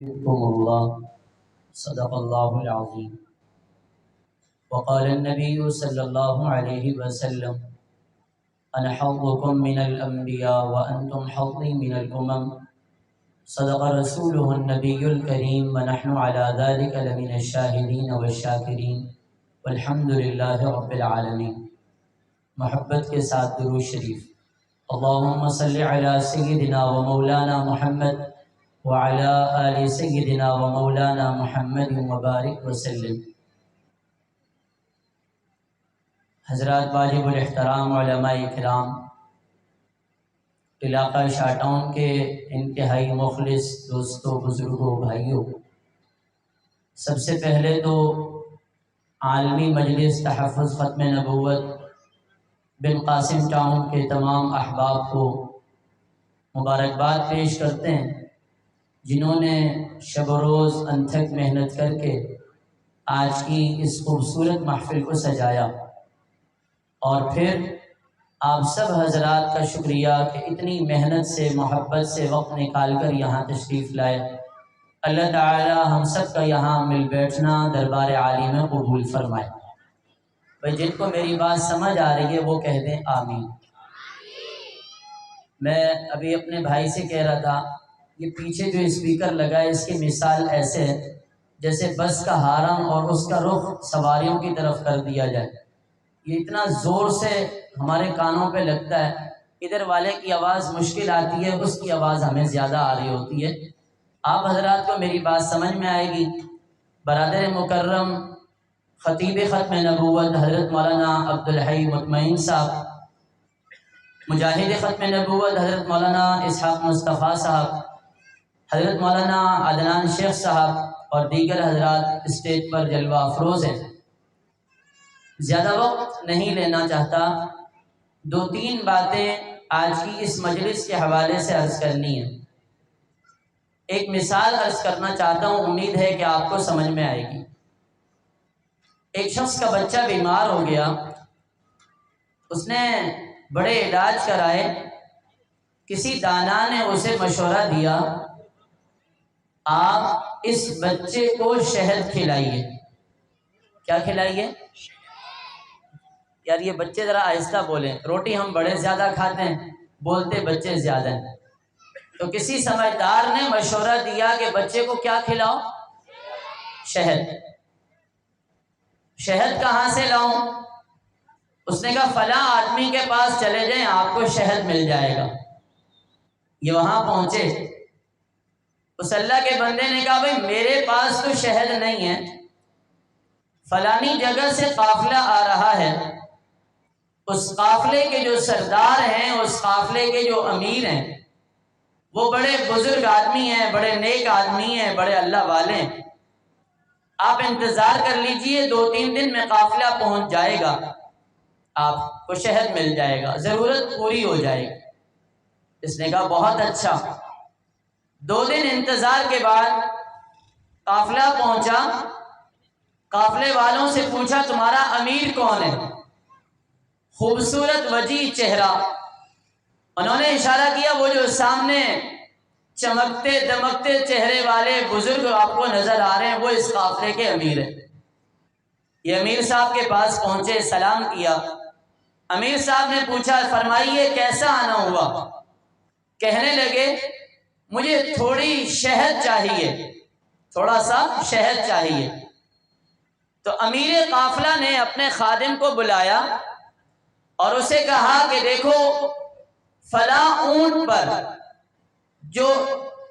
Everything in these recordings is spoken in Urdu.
يحبكم الله صدق الله العظيم وقال النبي صلى الله عليه وسلم أنا حظكم من الأنبياء وأنتم حظي من الأمم صدق رسوله النبي الكريم ونحن على ذلك لمن الشاهدين والشاكرين والحمد لله رب العالمين۔ محبت کے ساتھ درود شریف۔ اللهم صل على سيدنا ومولانا محمد وعلى آل سيدنا ومولانا محمد وبارک وسلم۔ حضرات واجب الاحترام علماء کرام، علاقہ شاہ ٹاؤن کے انتہائی مخلص دوستوں، بزرگوں، بھائیوں، سب سے پہلے تو عالمی مجلس تحفظ ختم نبوت بن قاسم ٹاؤن کے تمام احباب کو مبارکباد پیش کرتے ہیں، جنہوں نے شب و روز انتھک محنت کر کے آج کی اس خوبصورت محفل کو سجایا، اور پھر آپ سب حضرات کا شکریہ کہ اتنی محنت سے، محبت سے وقت نکال کر یہاں تشریف لائے۔ اللہ تعالی ہم سب کا یہاں مل بیٹھنا دربار عالی میں قبول فرمائے۔ بھائی جن کو میری بات سمجھ آ رہی ہے وہ کہہ دیں آمین۔ میں ابھی اپنے بھائی سے کہہ رہا تھا، یہ پیچھے جو اسپیکر لگا ہے اس کی مثال ایسے ہے جیسے بس کا ہارن اور اس کا رخ سواریوں کی طرف کر دیا جائے۔ یہ اتنا زور سے ہمارے کانوں پہ لگتا ہے، ادھر والے کی آواز مشکل آتی ہے، اس کی آواز ہمیں زیادہ آ رہی ہوتی ہے۔ آپ حضرات کو میری بات سمجھ میں آئے گی۔ برادر مکرم خطیب ختم نبوت حضرت مولانا عبدالحی مطمئن صاحب، مجاہد ختم نبوت حضرت مولانا اسحاق مصطفیٰ صاحب، حضرت مولانا عدنان شیخ صاحب اور دیگر حضرات اسٹیج پر جلوہ افروز ہیں۔ زیادہ وقت نہیں لینا چاہتا، دو تین باتیں آج کی اس مجلس کے حوالے سے عرض کرنی ہے۔ ایک مثال عرض کرنا چاہتا ہوں، امید ہے کہ آپ کو سمجھ میں آئے گی۔ ایک شخص کا بچہ بیمار ہو گیا، اس نے بڑے علاج کرائے، کسی دانا نے اسے مشورہ دیا آپ اس بچے کو شہد کھلائیے۔ کیا کھلائیے؟ یار یہ بچے ذرا آہستہ بولیں، روٹی ہم بڑے زیادہ کھاتے ہیں، بولتے بچے زیادہ ہیں۔ تو کسی سمجھدار نے مشورہ دیا کہ بچے کو کیا کھلاؤ؟ شہد۔ شہد کہاں سے لاؤں؟ اس نے کہا فلاں آدمی کے پاس چلے جائیں، آپ کو شہد مل جائے گا۔ یہ وہاں پہنچے، اس اللہ کے بندے نے کہا بھئی میرے پاس تو شہد نہیں ہے، فلانی جگہ سے قافلہ آ رہا ہے، اس قافلے کے جو سردار ہیں، اس قافلے کے جو امیر ہیں، وہ بڑے بزرگ آدمی ہیں، بڑے نیک آدمی ہیں، بڑے اللہ والے ہیں، آپ انتظار کر لیجئے، 2-3 دن میں قافلہ پہنچ جائے گا، آپ کو شہد مل جائے گا، ضرورت پوری ہو جائے گی۔ اس نے کہا بہت اچھا۔ 2 دن انتظار کے بعد قافلہ پہنچا، قافلے والوں سے پوچھا تمہارا امیر کون ہے؟ خوبصورت وجیح چہرہ، انہوں نے اشارہ کیا وہ جو سامنے چمکتے دمکتے چہرے والے بزرگ آپ کو نظر آ رہے ہیں وہ اس قافلے کے امیر ہیں۔ یہ امیر صاحب کے پاس پہنچے، سلام کیا۔ امیر صاحب نے پوچھا فرمائیے کیسا آنا ہوا؟ کہنے لگے مجھے تھوڑی شہد چاہیے، تھوڑا سا شہد چاہیے۔ تو امیر قافلہ نے اپنے خادم کو بلایا اور اسے کہا کہ دیکھو فلاں اونٹ پر جو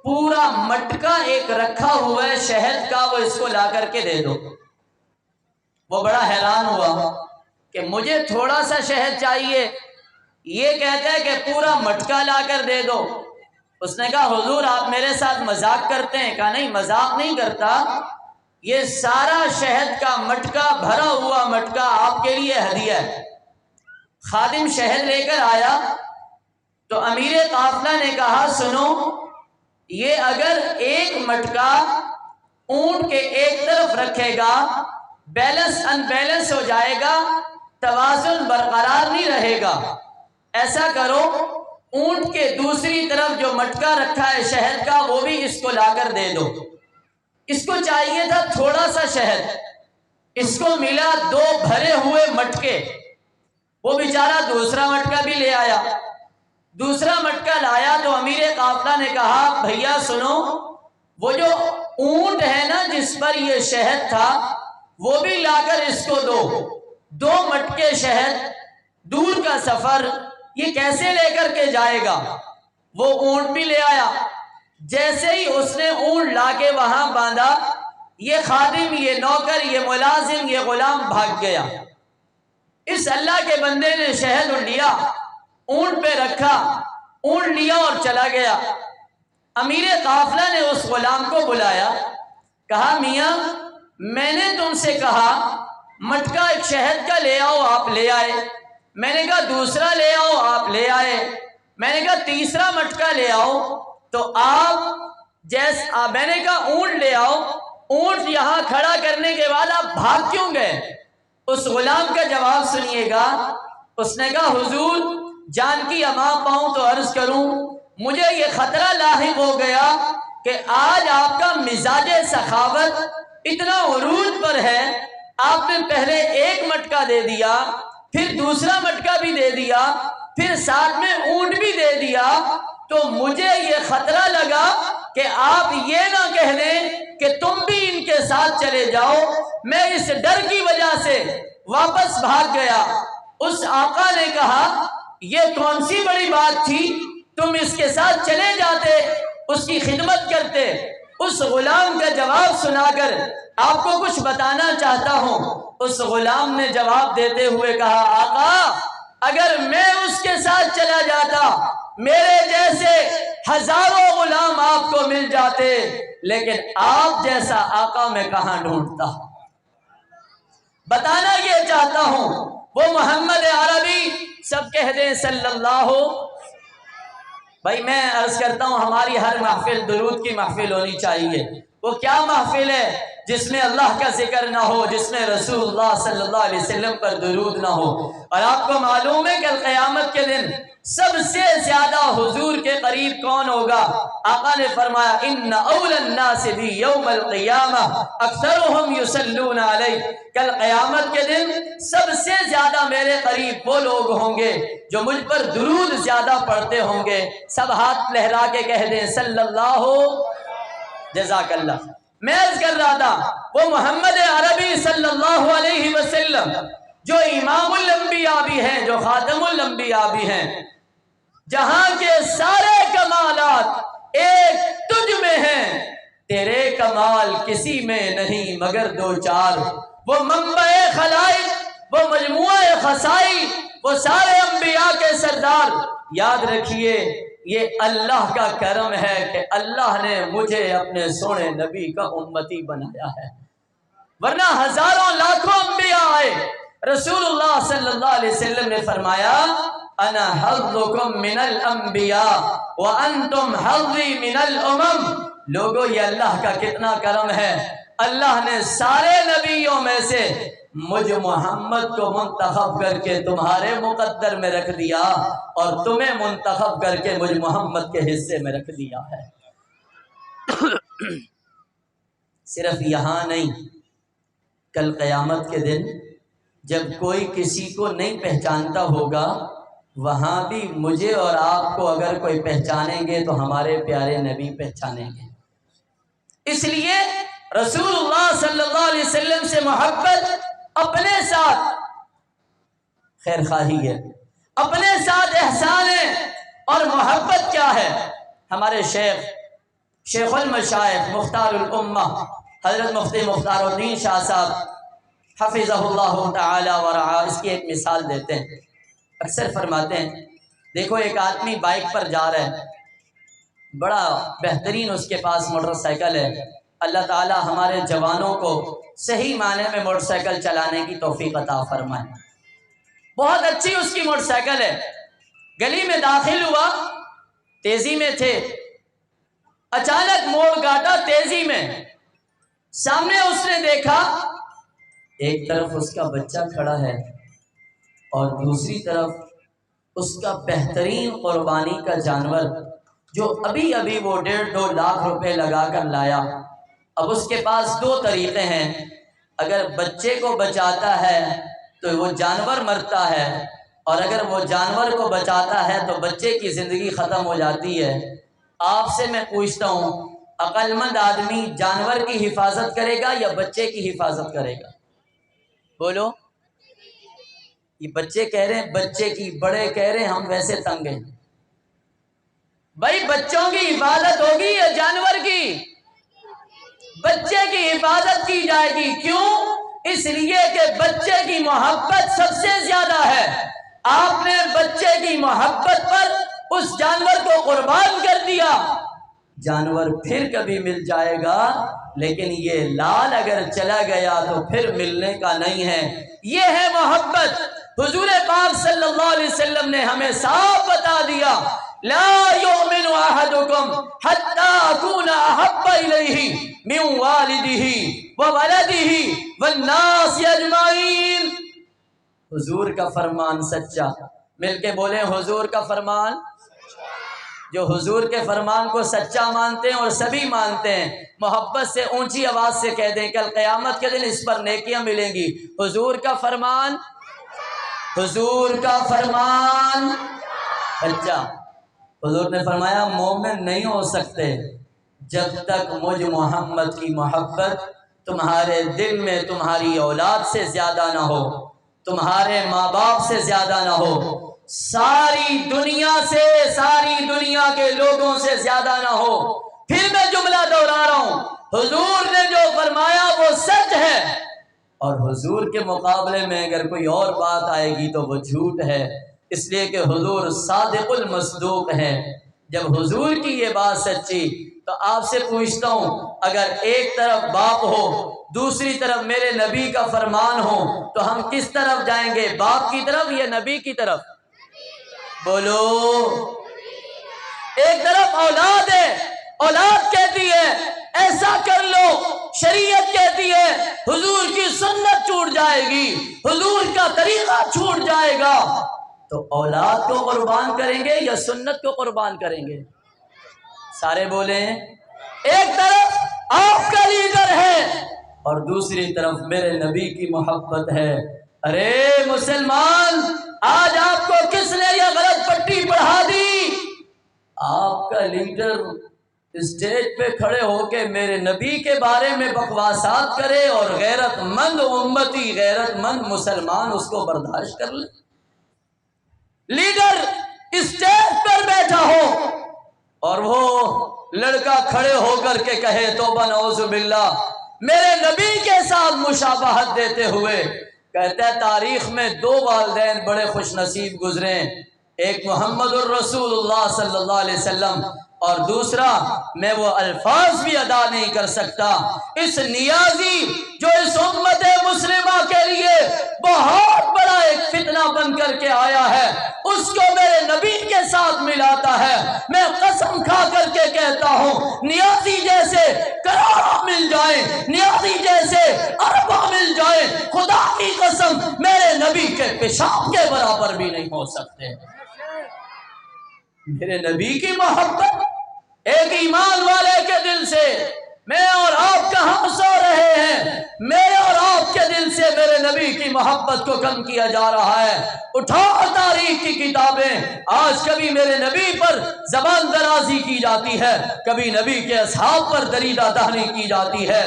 پورا مٹکا ایک رکھا ہوا ہے شہد کا، وہ اس کو لا کر کے دے دو۔ وہ بڑا حیران ہوا کہ مجھے تھوڑا سا شہد چاہیے، یہ کہتا ہے کہ پورا مٹکا لا کر دے دو۔ اس نے کہا حضور آپ میرے ساتھ مذاق کرتے ہیں؟ کہا نہیں مذاق نہیں کرتا، یہ سارا شہد کا مٹکا، بھرا ہوا مٹکا آپ کے لیے ہدیہ ہے۔ خادم شہد لے کر آیا تو امیر قافلہ نے کہا سنو، یہ اگر ایک مٹکا اونٹ کے ایک طرف رکھے گا بیلنس ان بیلنس ہو جائے گا، توازن برقرار نہیں رہے گا، ایسا کرو اونٹ کے دوسری طرف جو مٹکا رکھا ہے شہد کا وہ بھی اس کو لا کر دے دو۔ اس کو چاہیے تھا تھوڑا سا شہد، اس کو ملا 2 بھرے ہوئے مٹکے۔ وہ بیچارہ دوسرا مٹکا بھی لے آیا، دوسرا مٹکا لایا تو امیر قافلہ نے کہا بھیا سنو، وہ جو اونٹ ہے نا جس پر یہ شہد تھا وہ بھی لا کر اس کو دو۔ 2 مٹکے شہد، دور کا سفر، یہ کیسے لے کر کے جائے گا؟ وہ اونٹ بھی لے آیا۔ جیسے ہی اس نے اونٹ لا کے وہاں باندھا، یہ خادم، یہ نوکر، یہ ملازم، یہ غلام بھاگ گیا۔ اس اللہ کے بندے نے شہد لیا، اونٹ پہ رکھا، اونٹ لیا اور چلا گیا۔ امیر قافلہ نے اس غلام کو بلایا، کہا میاں میں نے تم سے کہا مٹکا ایک شہد کا لے آؤ، آپ لے آئے۔ میں نے کہا دوسرا لے آؤ، آپ لے آئے۔ میں نے کہا تیسرا مٹکا لے آؤ تو میں نے کہا اونٹ لے آؤ، اونٹ یہاں کھڑا کرنے کے بعد آپ بھاگ کیوں گئے؟ اس غلام کا جواب سنیے گا۔ اس نے کہا حضور جان کی اما پاؤں تو عرض کروں، مجھے یہ خطرہ لاحق ہو گیا کہ آج آپ کا مزاج سخاوت اتنا عروج پر ہے، آپ نے پہلے 1 مٹکا دے دیا، پھر دوسرا مٹکا بھی دے دیا، پھر ساتھ میں اونٹ بھی دے دیا، تو مجھے یہ خطرہ لگا کہ آپ یہ نہ کہہ دیں کہ تم بھی ان کے ساتھ چلے جاؤ۔ میں اس ڈر کی وجہ سے واپس بھاگ گیا۔ اس آقا نے کہا یہ کون سی بڑی بات تھی، تم اس کے ساتھ چلے جاتے، اس کی خدمت کرتے۔ اس غلام کا جواب سنا کر آپ کو کچھ بتانا چاہتا ہوں۔ اس غلام نے جواب دیتے ہوئے کہا آقا اگر میں اس کے ساتھ چلا جاتا میرے جیسے ہزاروں غلام آپ کو مل جاتے، لیکن آپ جیسا آقا میں کہاں ڈھونڈتا۔ بتانا یہ چاہتا ہوں وہ محمد عربی، سب کہہ دیں صلی اللہ۔ بھائی میں عرض کرتا ہوں ہماری ہر محفل درود کی محفل ہونی چاہیے۔ وہ کیا محفل ہے جس میں اللہ کا ذکر نہ ہو، جس میں رسول اللہ صلی اللہ علیہ وسلم پر درود نہ ہو؟ اور آپ کو معلوم ہے کل قیامت کے دن سب سے زیادہ حضور کے قریب کون ہوگا؟ آقا نے فرمایا ان اول الناس بی یوم القیامہ اکثرهم یصلون علی۔ کل قیامت کے دن سب سے زیادہ میرے قریب وہ لوگ ہوں گے جو مجھ پر درود زیادہ پڑھتے ہوں گے۔ سب ہاتھ لہرا کے کہہ دیں صلی اللہ۔ جزاک اللہ۔ میں عرض کر رہا تھا وہ محمد عربی صلی اللہ علیہ وسلم جو امام الانبیاء بھی ہیں، جو خاتم الانبیاء بھی ہیں، جہاں کے سارے کمالات ایک تجھ میں ہیں، تیرے کمال کسی میں نہیں مگر 2 4۔ وہ منبع خلائق، وہ مجموعہ خصائل، وہ سارے انبیاء کے سردار۔ یاد رکھیے یہ اللہ کا کرم ہے کہ اللہ نے مجھے اپنے سونے نبی کا امتی بنایا ہے، ورنہ ہزاروں لاکھوں انبیاء آئے۔ رسول اللہ صلی اللہ علیہ وسلم نے فرمایا انا حظکم من الانبیاء وانتم حظی من الامم۔ لوگو یہ اللہ کا کتنا کرم ہے، اللہ نے سارے نبیوں میں سے مجھ محمد کو منتخب کر کے تمہارے مقدر میں رکھ دیا، اور تمہیں منتخب کر کے مجھ محمد کے حصے میں رکھ دیا ہے۔ صرف یہاں نہیں، کل قیامت کے دن جب کوئی کسی کو نہیں پہچانتا ہوگا، وہاں بھی مجھے اور آپ کو اگر کوئی پہچانیں گے تو ہمارے پیارے نبی پہچانیں گے۔ اس لیے رسول اللہ صلی اللہ علیہ وسلم سے محبت اپنے ساتھ خیر خواہی ہے، اپنے ساتھ احسان ہے، اور محبت کیا ہے؟ ہمارے شیخ المشائخ مختار الامہ حضرت مفتی مختار الدین شاہ صاحب حفظہ اللہ تعالی ورعا اس کی ایک مثال دیتے ہیں۔ اکثر فرماتے ہیں دیکھو ایک آدمی بائک پر جا رہا ہے، بڑا بہترین اس کے پاس موٹر سائیکل ہے۔ اللہ تعالی ہمارے جوانوں کو صحیح معنی میں موٹر سائیکل چلانے کی توفیق عطا فرمائے۔ بہت اچھی اس کی موٹر سائیکل ہے، گلی میں داخل ہوا، تیزی میں تھے، اچانک موڑ کاٹا تیزی میں، سامنے اس نے دیکھا ایک طرف اس کا بچہ کھڑا ہے اور دوسری طرف اس کا بہترین قربانی کا جانور جو ابھی ابھی وہ 1.5-2 لاکھ روپے لگا کر لایا، اب اس کے پاس دو طریقے ہیں، اگر بچے کو بچاتا ہے تو وہ جانور مرتا ہے، اور اگر وہ جانور کو بچاتا ہے تو بچے کی زندگی ختم ہو جاتی ہے۔ آپ سے میں پوچھتا ہوں، عقل مند آدمی جانور کی حفاظت کرے گا یا بچے کی حفاظت کرے گا؟ بولو۔ یہ بچے کہہ رہے ہیں بچے کی، بڑے کہہ رہے ہیں ہم ویسے تنگ ہیں۔ بھائی بچوں کی حفاظت ہوگی یا جانور کی؟ بچے کی حفاظت کی جائے گی۔ کیوں؟ اس لیے کہ بچے کی محبت سب سے زیادہ ہے۔ آپ نے بچے کی محبت پر اس جانور کو قربان کر دیا، جانور پھر کبھی مل جائے گا، لیکن یہ لال اگر چلا گیا تو پھر ملنے کا نہیں ہے۔ یہ ہے محبت۔ حضور پاک صلی اللہ علیہ وسلم نے ہمیں صاف بتا دیا، لا یؤمن احدکم حتی اکون احب الیہ من والدہ وولدہ والناس اجمعین۔ حضور کا فرمان سچا، مل کے بولیں حضور کا فرمان۔ جو حضور کے فرمان کو سچا مانتے ہیں اور سبھی مانتے ہیں، محبت سے اونچی آواز سے کہہ دیں کل قیامت کے دن اس پر نیکیاں ملیں گی۔ حضور کا فرمان، حضور کا فرمان سچا۔ حضور نے فرمایا مومن نہیں ہو سکتے جب تک مجھ محمد کی محبت تمہارے دل میں تمہاری اولاد سے زیادہ نہ ہو، تمہارے ماں باپ سے زیادہ نہ ہو، ساری دنیا سے، ساری دنیا کے لوگوں سے زیادہ نہ ہو۔ پھر میں جملہ دوہرا رہا ہوں، حضور نے جو فرمایا وہ سچ ہے، اور حضور کے مقابلے میں اگر کوئی اور بات آئے گی تو وہ جھوٹ ہے، اس لیے کہ حضور صادق المصدوق ہے۔ جب حضور کی یہ بات سچی تو آپ سے پوچھتا ہوں، اگر ایک طرف باپ ہو دوسری طرف میرے نبی کا فرمان ہو تو ہم کس طرف جائیں گے، باپ کی طرف یا نبی کی طرف؟ بولو۔ ایک طرف اولاد ہے، اولاد کہتی ہے ایسا کر لو، شریعت کہتی ہے حضور کی سنت چھوٹ جائے گی، حضور کا طریقہ چھوٹ جائے گا، تو اولاد کو قربان کریں گے یا سنت کو قربان کریں گے؟ سارے بولیں۔ ایک طرف آپ کا لیڈر ہے اور دوسری طرف میرے نبی کی محبت ہے۔ ارے مسلمان، آج آپ کو کس نے یہ غلط پٹی پڑھا دی؟ آپ کا لیڈر اسٹیج پہ کھڑے ہو کے میرے نبی کے بارے میں بکواسات کرے اور غیرت مند امتی، غیرت مند مسلمان اس کو برداشت کر لے۔ لیڈر اسٹیج پر بیٹھا ہو اور وہ لڑکا کھڑے ہو کر کے کہے توبہ نعوذ باللہ، میرے نبی کے ساتھ مشابہت دیتے ہوئے کہتا ہے تاریخ میں دو والدین بڑے خوش نصیب گزرے، ایک محمد الرسول اللہ صلی اللہ علیہ وسلم اور دوسرا میں وہ الفاظ بھی ادا نہیں کر سکتا۔ اس نیازی جو اس امت مسلمہ کے لیے بہت بڑا ایک فتنہ بن کر کے آیا ہے، اس کو میرے نبی کے ساتھ ملاتا ہے۔ میں قسم کھا کر کے کہتا ہوں، نیازی جیسے کروڑوں مل جائیں، نیازی جیسے اربوں مل جائیں، خدا کی قسم میرے نبی کے پیشاب کے برابر بھی نہیں ہو سکتے۔ میرے نبی کی محبت ایک ایمان والے کے دل سے، میں اور آپ کہاں سو رہے ہیں، میرے اور آپ کے دل سے میرے نبی کی محبت کو کم کیا جا رہا ہے۔ اٹھاؤ تاریخ کی کتابیں، آج کبھی میرے نبی پر زبان درازی کی جاتی ہے، کبھی نبی کے اصحاب پر دریدہ دہنی کی جاتی ہے،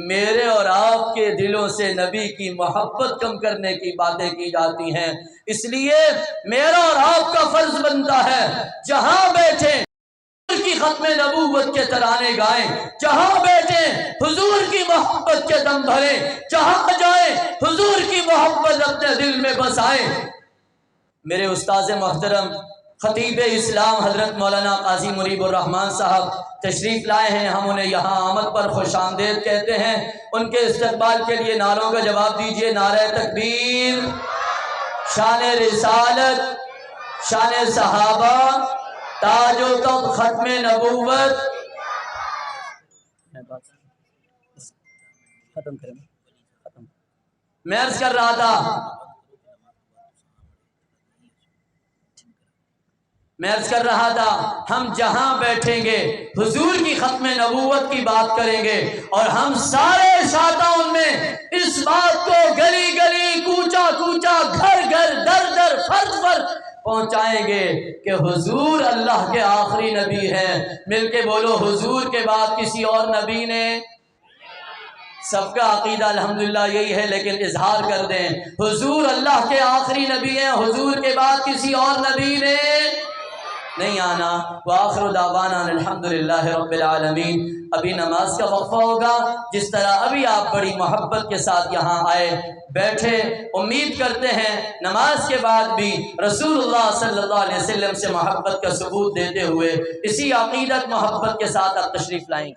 میرے اور آپ کے دلوں سے نبی کی محبت کم کرنے کی باتیں کی جاتی ہیں۔ اس لیے میرا اور آپ کا فرض بنتا ہے جہاں بیٹھیں کی ختم نبوت کے ترانے گائیں، جہاں بیٹھیں حضور کی محبت کے دم بھریں، جہاں جائیں حضور کی محبت اپنے دل میں بسائیں۔ میرے استاذ محترم خطیب اسلام حضرت مولانا قاضی مریب الرحمان صاحب تشریف لائے ہیں، ہم انہیں یہاں آمد پر خوش آمدید کہتے ہیں۔ ان کے استقبال کے لیے نعروں کا جواب دیجئے، نعرہ تکبیر، شان رسالت، شان صحابہ، تاج و تخت ختم نبوت۔ میں عرض کر رہا تھا میں عرض کر رہا تھا ہم جہاں بیٹھیں گے حضور کی ختم نبوت کی بات کریں گے اور ہم سارے شاطئوں میں اس بات کو گلی گلی کوچا کوچا گھر گھر در در فرد فرد پہنچائیں گے کہ حضور اللہ کے آخری نبی ہیں. مل کے بولو حضور کے بعد کسی اور نبی نے. سب کا عقیدہ الحمدللہ یہی ہے لیکن اظہار کر دیں حضور اللہ کے آخری نبی ہیں, حضور کے بعد کسی اور نبی نے نہیں آنا. وآخر دعوانا الحمدللہ رب العالمین. ابھی نماز کا وقفہ ہوگا. جس طرح ابھی آپ بڑی محبت کے ساتھ یہاں آئے بیٹھے, امید کرتے ہیں نماز کے بعد بھی رسول اللہ صلی اللہ علیہ وسلم سے محبت کا ثبوت دیتے ہوئے اسی عقیدت محبت کے ساتھ آپ تشریف لائیں.